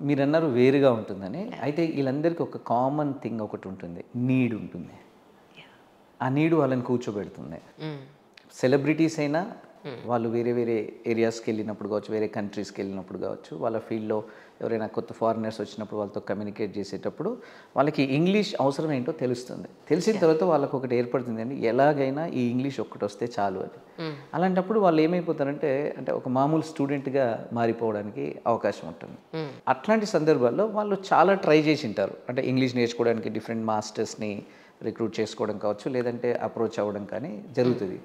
మీరన్నారు వేరుగా ఉంటుందని. అయితే వీళ్ళందరికీ ఒక కామన్ థింగ్ ఒకటి ఉంటుంది, నీడ్ ఉంటుంది. ఆ నీడ్ వాళ్ళని కూర్చోబెడుతుంది. సెలబ్రిటీస్ అయినా వాళ్ళు వేరే వేరే ఏరియాస్కి వెళ్ళినప్పుడు కావచ్చు, వేరే కంట్రీస్కి వెళ్ళినప్పుడు కావచ్చు, వాళ్ళ ఫీల్డ్లో ఎవరైనా కొత్త ఫారినర్స్ వచ్చినప్పుడు వాళ్ళతో కమ్యూనికేట్ చేసేటప్పుడు వాళ్ళకి ఇంగ్లీష్ అవసరం ఏంటో తెలుస్తుంది. తెలిసిన తర్వాత వాళ్ళకి ఒకటి ఏర్పడుతుంది అండి, ఎలాగైనా ఈ ఇంగ్లీష్ ఒక్కటి వస్తే చాలు అని. అలాంటప్పుడు వాళ్ళు ఏమైపోతారంటే అంటే ఒక మామూలు స్టూడెంట్గా మారిపోవడానికి అవకాశం ఉంటుంది. అట్లాంటి సందర్భాల్లో వాళ్ళు చాలా ట్రై చేసి ఉంటారు. అంటే ఇంగ్లీష్ నేర్చుకోవడానికి డిఫరెంట్ మాస్టర్స్ని రిక్రూట్ చేసుకోవడం కావచ్చు, లేదంటే అప్రోచ్ అవ్వడం కానీ జరుగుతుంది.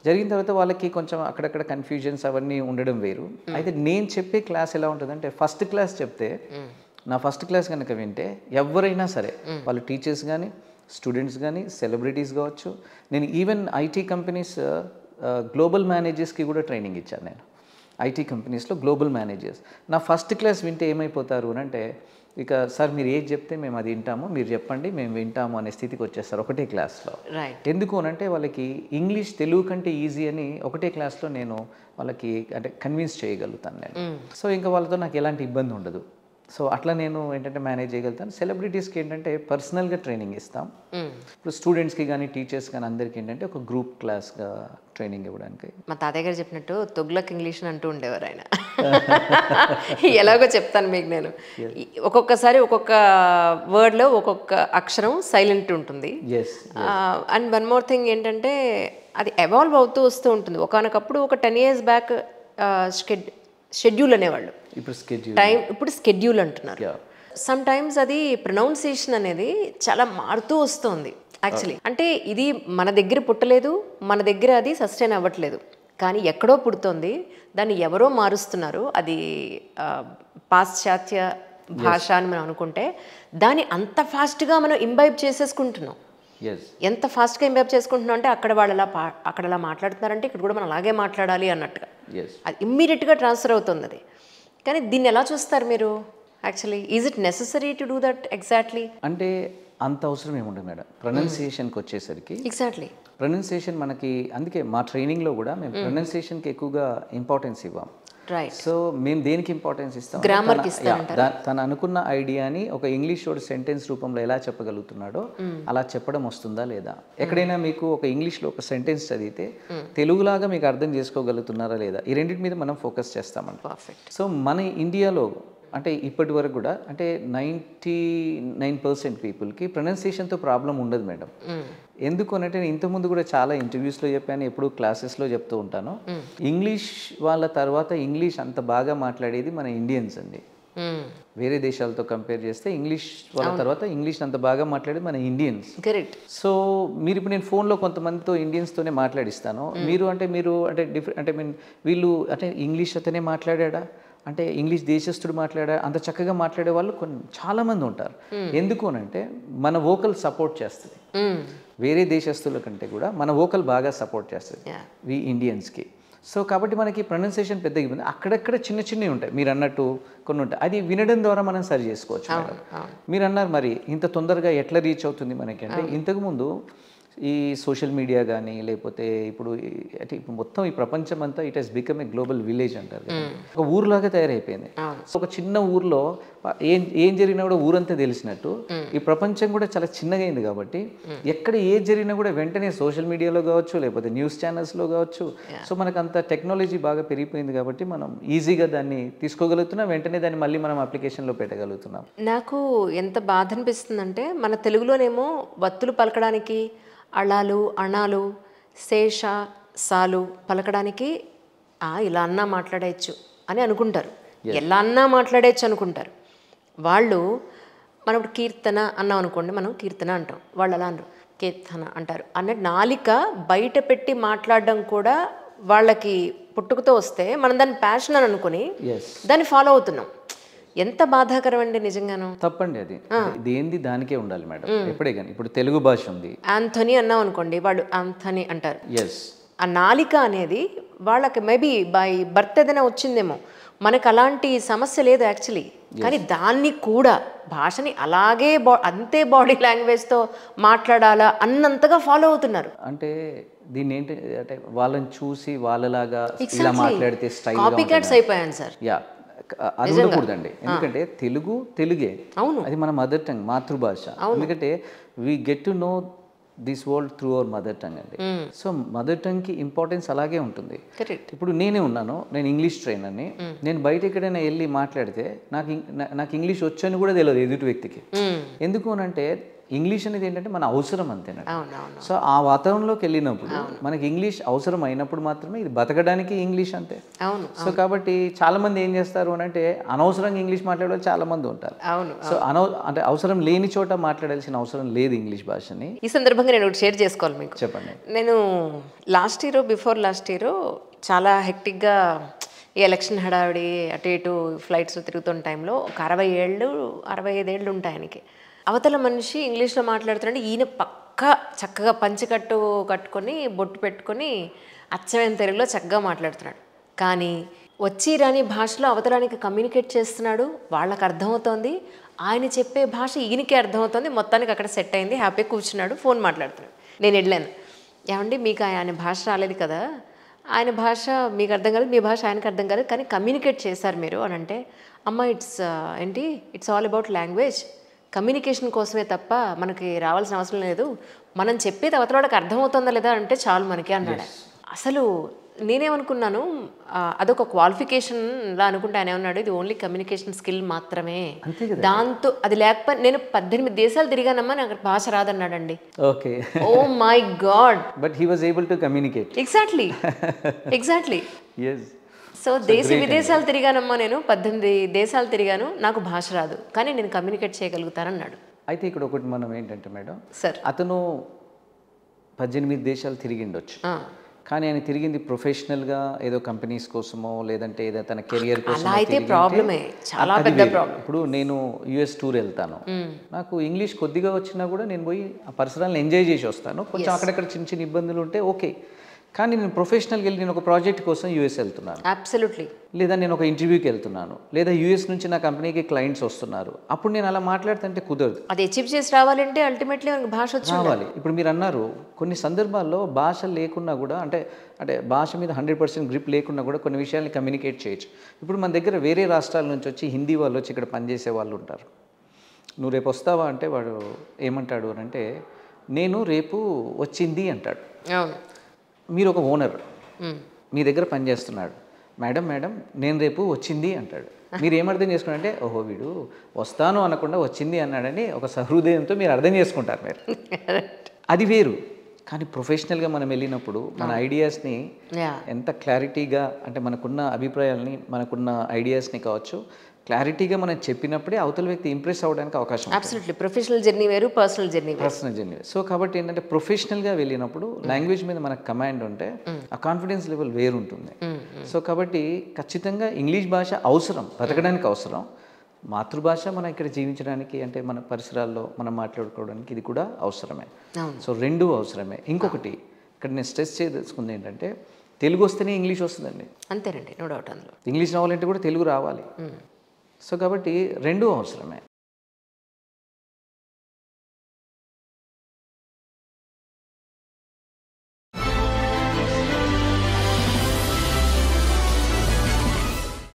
జరిగిన తర్వాత వాళ్ళకి కొంచెం అక్కడక్కడ కన్ఫ్యూజన్స్ అవన్నీ ఉండడం వేరు. అయితే నేను చెప్పే క్లాస్ ఎలా ఉంటుందంటే, ఫస్ట్ క్లాస్ చెప్తే నా ఫస్ట్ క్లాస్ కనుక వింటే ఎవరైనా సరే, వాళ్ళు టీచర్స్ కానీ, స్టూడెంట్స్ కానీ, సెలబ్రిటీస్ కావచ్చు, నేను ఈవెన్ ఐటీ కంపెనీస్ గ్లోబల్ మేనేజర్స్కి కూడా ట్రైనింగ్ ఇచ్చాను. నేను ఐటీ కంపెనీస్లో గ్లోబల్ మేనేజర్స్ నా ఫస్ట్ క్లాస్ వింటే ఏమైపోతారు అని అంటే, ఇక సార్ మీరు ఏది చెప్తే మేము అది వింటాము, మీరు చెప్పండి మేము వింటాము అనే స్థితికి వచ్చేస్తారు ఒకటే క్లాస్లో. ఎందుకు అనంటే వాళ్ళకి ఇంగ్లీష్ తెలుగు కంటే ఈజీ అని ఒకటే క్లాస్లో నేను వాళ్ళకి అంటే కన్విన్స్ చేయగలుగుతాను నేను. సో ఇంకా వాళ్ళతో నాకు ఎలాంటి ఇబ్బంది ఉండదు. సో అట్లా నేను ఏంటంటే మేనేజ్ చేయగలుగుతాను. సెలబ్రిటీస్కి ఏంటంటే పర్సనల్గా ట్రైనింగ్ ఇస్తాం. ఇప్పుడు స్టూడెంట్స్కి కానీ టీచర్స్ కానీ అందరికీ ఏంటంటే ఒక గ్రూప్ క్లాస్గా ట్రైనింగ్ ఇవ్వడానికి. మా తాతయ్య గారు చెప్పినట్టు తొగ్లక్ ఇంగ్లీష్ అని అంటూ ఉండేవారు ఆయన. ఎలాగో చెప్తాను మీకు నేను. ఒక్కొక్కసారి ఒక్కొక్క వర్డ్లో ఒక్కొక్క అక్షరం సైలెంట్ ఉంటుంది. అండ్ వన్ మోర్ థింగ్ ఏంటంటే అది ఎవాల్వ్ అవుతూ వస్తూ ఉంటుంది. ఒకనొకప్పుడు ఒక 10 years బ్యాక్ షెడ్యూల్ అనేవాళ్ళు, ఇప్పుడు స్కెడ్యూల్ అంటున్నారు. సమ్ టైమ్స్ అది ప్రొనౌన్సియేషన్ అనేది చాలా మారుతూ వస్తుంది యాక్చువల్లీ. అంటే ఇది మన దగ్గర పుట్టలేదు, మన దగ్గర అది సస్టైన్ అవ్వట్లేదు, కానీ ఎక్కడో పుడుతోంది, దాన్ని ఎవరో మారుస్తున్నారు. అది పాశ్చాత్య భాష అని మనం అనుకుంటే దాన్ని అంత ఫాస్ట్గా మనం ఇంబైబ్ చేసేసుకుంటున్నాం. ఎంత ఫాస్ట్గా ఇంబైబ్ చేసుకుంటున్నాం అంటే అక్కడ అక్కడ అలా మాట్లాడుతున్నారంటే ఇక్కడ కూడా మనం అలాగే మాట్లాడాలి అన్నట్టుగా అది ఇమ్మీడియట్గా ట్రాన్స్ఫర్ అవుతుంది అది. కానీ దీన్ని ఎలా చూస్తారు మీరు actually? Is it necessary to do that exactly? అంటే అంత అవసరం ఏముండదు మేడం. ప్రొనౌన్సియేషన్కి వచ్చేసరికి ఎగ్జాక్ట్లీ ప్రొనౌన్సియేషన్ మనకి, అందుకే మా ట్రైనింగ్లో కూడా మేము ప్రొనౌన్సియేషన్కి ఎక్కువగా ఇంపార్టెన్స్ ఇవ్వం. సో మేము దేనికి ఇంపార్టెన్స్ ఇస్తాం, తను అనుకున్న ఐడియాని ఒక ఇంగ్లీష్ వర్డ్ సెంటెన్స్ రూపంలో ఎలా చెప్పగలుగుతున్నాడో అలా చెప్పడం వస్తుందా లేదా. ఎక్కడైనా మీకు ఒక ఇంగ్లీష్లో ఒక సెంటెన్స్ చదివితే తెలుగులాగా మీకు అర్థం చేసుకోగలుగుతున్నారా లేదా, ఈ రెండింటి మీద మనం ఫోకస్ చేస్తామంట. సో మన ఇండియాలో అంటే ఇప్పటి వరకు కూడా అంటే 99% పీపుల్కి ప్రొనౌన్సియేషన్తో ప్రాబ్లం ఉండదు మేడం. ఎందుకు అంటే నేను ఇంతకుముందు కూడా చాలా ఇంటర్వ్యూస్లో చెప్పాను, ఎప్పుడు క్లాసెస్లో చెప్తూ ఉంటాను, ఇంగ్లీష్ వాళ్ళ తర్వాత ఇంగ్లీష్ అంత బాగా మాట్లాడేది మన ఇండియన్స్ అండి. వేరే దేశాలతో కంపేర్ చేస్తే ఇంగ్లీష్ వాళ్ళ తర్వాత ఇంగ్లీష్ అంత బాగా మాట్లాడేది మన ఇండియన్స్. సో మీరు ఇప్పుడు నేను ఫోన్లో కొంతమందితో ఇండియన్స్తోనే మాట్లాడిస్తాను, మీరు అంటే డిఫరెంట్ అంటే వీళ్ళు అంటే ఇంగ్లీష్ అతనే మాట్లాడా అంటే ఇంగ్లీష్ దేశస్తుడు మాట్లాడా అంత చక్కగా మాట్లాడే వాళ్ళు చాలామంది ఉంటారు. ఎందుకు అంటే మన వోకల్ సపోర్ట్ చేస్తుంది, వేరే దేశస్తుల కంటే కూడా మన వోకల్ బాగా సపోర్ట్ చేస్తుంది వి ఇండియన్స్కి. సో కాబట్టి మనకి ప్రొనౌన్సియేషన్ పెద్దగా ఇబ్బంది, అక్కడక్కడ చిన్న చిన్నవి ఉంటాయి మీరు అన్నట్టు కొన్ని ఉంటాయి, అది వినడం ద్వారా మనం సరి చేసుకోవచ్చు. మీరు అన్నారు మరి ఇంత తొందరగా ఎట్లా రీచ్ అవుతుంది మనకి అంటే, ఇంతకుముందు ఈ సోషల్ మీడియా కానీ లేకపోతే ఇప్పుడు అంటే ఇప్పుడు మొత్తం ఈ ప్రపంచం అంతా it has become a global village అంటారు, ఒక ఊరులాగా తయారైపోయింది. ఒక చిన్న ఊర్లో ఏం జరిగినా కూడా ఊరంతా తెలిసినట్టు ఈ ప్రపంచం కూడా చాలా చిన్నగా అయింది. కాబట్టి ఎక్కడ ఏది జరిగినా కూడా వెంటనే సోషల్ మీడియాలో కావచ్చు లేకపోతే న్యూస్ ఛానల్స్లో కావచ్చు. సో మనకు అంత టెక్నాలజీ బాగా పెరిగిపోయింది కాబట్టి మనం ఈజీగా దాన్ని తీసుకోగలుగుతున్నాం, వెంటనే దాన్ని మళ్ళీ మనం అప్లికేషన్లో పెట్టగలుగుతున్నాం. నాకు ఎంత బాధ అనిపిస్తుందంటే మన తెలుగులోనేమో వత్తులు పలకడానికి అళాలు అణాలు శేష సాలు పలకడానికి ఇలా అన్నా మాట్లాడేయచ్చు అని అనుకుంటారు, ఎలా అన్నా మాట్లాడేయచ్చు అనుకుంటారు వాళ్ళు. మనం ఇప్పుడు కీర్తన అన్నాం అనుకోండి, మనం కీర్తన అంటాం, వాళ్ళు అలా అనరు కీర్తన అంటారు. అన్నట్టు నాలిక బయట పెట్టి మాట్లాడడం కూడా వాళ్ళకి పుట్టుకతో వస్తే మనం దాన్ని ప్యాషన్ అని అనుకుని దాన్ని ఫాలో అవుతున్నాం. ఎంత బాధాకరం అండి నిజంగాను. తప్పండి, అది దేనిది దానికే ఉండాలి మేడం. ఎప్పుడే కానీ ఇప్పుడు తెలుగు భాష ఉంది, ఆంథోనీ అన్నాం అనుకోండి వాళ్ళు ఆంథోనీ అంటారు. ఆ నాలిక అనేది వాళ్ళకి మేబీ బై బర్త్ ఏదైనా వచ్చిందేమో, మనకు అలాంటి సమస్య లేదు యాక్చువల్లీ. కానీ దాన్ని కూడా భాషని అలాగే అంతే బాడీ లాంగ్వేజ్తో మాట్లాడాలా అన్నంతగా ఫాలో అవుతున్నారు. అంటే దీన్ని ఏంటి అంటే వాళ్ళని చూసి వాళ్ళలాగా ఇలా మాట్లాడితే స్టైల్ కాపీ క్యాట్స్ అయిపోయాను సార్. అది ఉండకూడదండి. ఎందుకంటే తెలుగే, అవును, అది మన మదర్ టంగ్, మాతృభాష. ఎందుకంటే we get to know this world through our mother tongue అండి. సో మదర్ టంగ్కి ఇంపార్టెన్స్ అలాగే ఉంటుంది. కరెక్ట్. ఇప్పుడు నేనే ఉన్నాను, నేను ఇంగ్లీష్ ట్రైనర్ని. నేను బయట ఎక్కడైనా వెళ్ళి మాట్లాడితే నాకు ఇంగ్లీష్ వచ్చని కూడా తెలియదు ఎదుటి వ్యక్తికి. ఎందుకు అనంటే ఇంగ్లీష్ అనేది ఏంటంటే మన అవసరం అంతేనండి. అవునవును. సో ఆ వాతావరణంలోకి వెళ్ళినప్పుడు మనకి ఇంగ్లీష్ అవసరం అయినప్పుడు మాత్రమే ఇది బతకడానికి ఇంగ్లీష్ అంతే. అవును. సో కాబట్టి చాలా మంది ఏం చేస్తారు అని అంటే అనవసరంగా ఇంగ్లీష్ మాట్లాడే వాళ్ళు చాలా మంది ఉంటారు. అవును. సో అంటే అవసరం లేని చోట మాట్లాడాల్సిన అవసరం లేదు ఇంగ్లీష్ భాషని. ఈ సందర్భంగా నేను ఒకటి షేర్ చేసుకోవాలి మీకు. చెప్పండి. నేను బిఫోర్ లాస్ట్ ఇయర్ చాలా హెక్టిక్గా ఈ ఎలక్షన్ హడావిడి అటు ఇటు ఫ్లైట్స్ తిరుగుతున్న టైంలో ఒక 65 ఏళ్ళు ఉంటాయి ఆయనకి. అవతల మనిషి ఇంగ్లీష్లో మాట్లాడుతున్నాడు, ఈయన పక్కా చక్కగా పంచెకట్టు కట్టుకొని బొట్టు పెట్టుకొని అచ్చమైన తెలుగులో చక్కగా మాట్లాడుతున్నాడు. కానీ వచ్చి రాని భాషలో అవతలానికి కమ్యూనికేట్ చేస్తున్నాడు, వాళ్ళకి అర్థమవుతోంది, ఆయన చెప్పే భాష ఈయనకి అర్థమవుతుంది. మొత్తానికి అక్కడ సెట్ అయింది, హ్యాపీగా కూర్చున్నాడు, ఫోన్ మాట్లాడుతున్నాడు. నేను వెళ్ళాను, ఏమండి మీకు ఆయన భాష రాలేదు కదా, ఆయన భాష మీకు అర్థం కాలేదు, మీ భాష ఆయనకు అర్థం కాలేదు, కానీ కమ్యూనికేట్ చేశారు మీరు అని అంటే, అమ్మ it's all about language, communication కోసమే తప్ప మనకి రావాల్సిన అవసరం లేదు, మనం చెప్పేది అవతలవాడికి అర్థమవుతుందా లేదా అంటే చాలు మనకి అన్నాడు. అసలు నేనేమనుకున్నాను, అదొక క్వాలిఫికేషన్ లా అనుకుంటే ఆయన ఏమన్నాడు, ఇది ఓన్లీ కమ్యూనికేషన్ స్కిల్ మాత్రమే, దాంతో అది లేకపోతే నేను 18 దేశాలు తిరిగానమ్మా నాకు భాష రాదన్నాడండి. Okay. Oh my God. But he was able to communicate. Exactly. yes. So విదేశాలు తిరిగానమ్మా, నేను 18 దేశాలు తిరిగాను, నాకు భాష రాదు, కానీ నేను కమ్యూనికేట్ చేయగలుగుతానన్నాడు. అయితే ఇక్కడ ఒకటి మనం ఏంటంటే మేడం, సార్ అతను 18 దేశాలు తిరిగిండొచ్చు, కానీ ఆయన తిరిగింది ప్రొఫెషనల్గా ఏదో కంపెనీస్ కోసమో లేదంటే ఏదో తన కెరియర్ కోసం. అయితే ప్రాబ్లమే, చాలా పెద్ద ప్రాబ్లం. ఇప్పుడు నేను యుఎస్ టూర్ వెళ్తాను, నాకు ఇంగ్లీష్ కొద్దిగా వచ్చినా కూడా నేను పోయి ఆ పరిసరాలను ఎంజాయ్ చేసి వస్తాను. కొంచెం అక్కడక్కడ చిన్న చిన్న ఇబ్బందులు ఉంటే ఓకే, కానీ నేను ప్రొఫెషనల్గా వెళ్ళి నేను ఒక ప్రాజెక్ట్ కోసం యూఎస్ వెళ్తున్నాను, అబ్సల్యూట్లీ, లేదా నేను ఒక ఇంటర్వ్యూకి వెళ్తున్నాను, లేదా యూఎస్ నుంచి నా కంపెనీకి క్లయింట్స్ వస్తున్నారు, అప్పుడు నేను అలా మాట్లాడుతుంటే కుదరదు. అది అచీవ్ చేసి రావాలంటే అల్టిమేట్లీ మనకు భాష వచ్చి రావాలి. ఇప్పుడు మీరు అన్నారు కొన్ని సందర్భాల్లో భాష లేకున్నా కూడా అంటే భాష మీద 100% గ్రిప్ లేకున్నా కూడా కొన్ని విషయాల్ని కమ్యూనికేట్ చేయొచ్చు. ఇప్పుడు మన దగ్గర వేరే రాష్ట్రాల నుంచి వచ్చి హిందీ వాళ్ళు వచ్చి ఇక్కడ పనిచేసే వాళ్ళు ఉంటారు. నువ్వు రేపు వస్తావా అంటే వాడు ఏమంటాడు అని అంటే, నేను రేపు వచ్చింది అంటాడు. మీరు ఒక ఓనర్, మీ దగ్గర పనిచేస్తున్నాడు, మేడం నేను రేపు వచ్చింది అంటాడు. మీరు ఏమర్థం చేసుకున్నారంటే, ఓహో వీడు వస్తాను అనకుండా వచ్చింది అన్నాడని ఒక సహృదయంతో మీరు అర్థం చేసుకుంటారు మీరు. అది వేరు. కానీ ప్రొఫెషనల్గా మనం వెళ్ళినప్పుడు మన ఐడియాస్ని ఎంత క్లారిటీగా అంటే మనకున్న అభిప్రాయాలని మనకున్న ఐడియాస్ని కావచ్చు క్లారిటీగా మనం చెప్పినప్పుడే అవతల వ్యక్తి ఇంప్రెస్ అవ్వడానికి అవకాశం. అబ్సల్యూట్లీ. ప్రొఫెషనల్ జర్నీ వేరు, పర్సనల్ జర్నీ సో కాబట్టి ఏంటంటే ప్రొఫెషనల్గా వెళ్ళినప్పుడు లాంగ్వేజ్ మీద మనకు కమాండ్ ఉంటే ఆ కాన్ఫిడెన్స్ లెవెల్ వేరు ఉంటుంది. సో కాబట్టి ఖచ్చితంగా ఇంగ్లీష్ భాష అవసరం, బతకడానికి అవసరం. మాతృభాష మనం ఇక్కడ జీవించడానికి అంటే మన పరిసరాల్లో మనం మాట్లాడుకోవడానికి ఇది కూడా అవసరమే. సో రెండు అవసరమే. ఇంకొకటి ఇక్కడ నేను స్ట్రెస్ చేయదలుచుకుంది ఏంటంటే, తెలుగు వస్తేనే ఇంగ్లీష్ వస్తుందండి. అంతేనండి, నో డౌట్. అందులో ఇంగ్లీష్ రావాలంటే కూడా తెలుగు రావాలి. సో కాబట్టి రెండూ అవసరమే.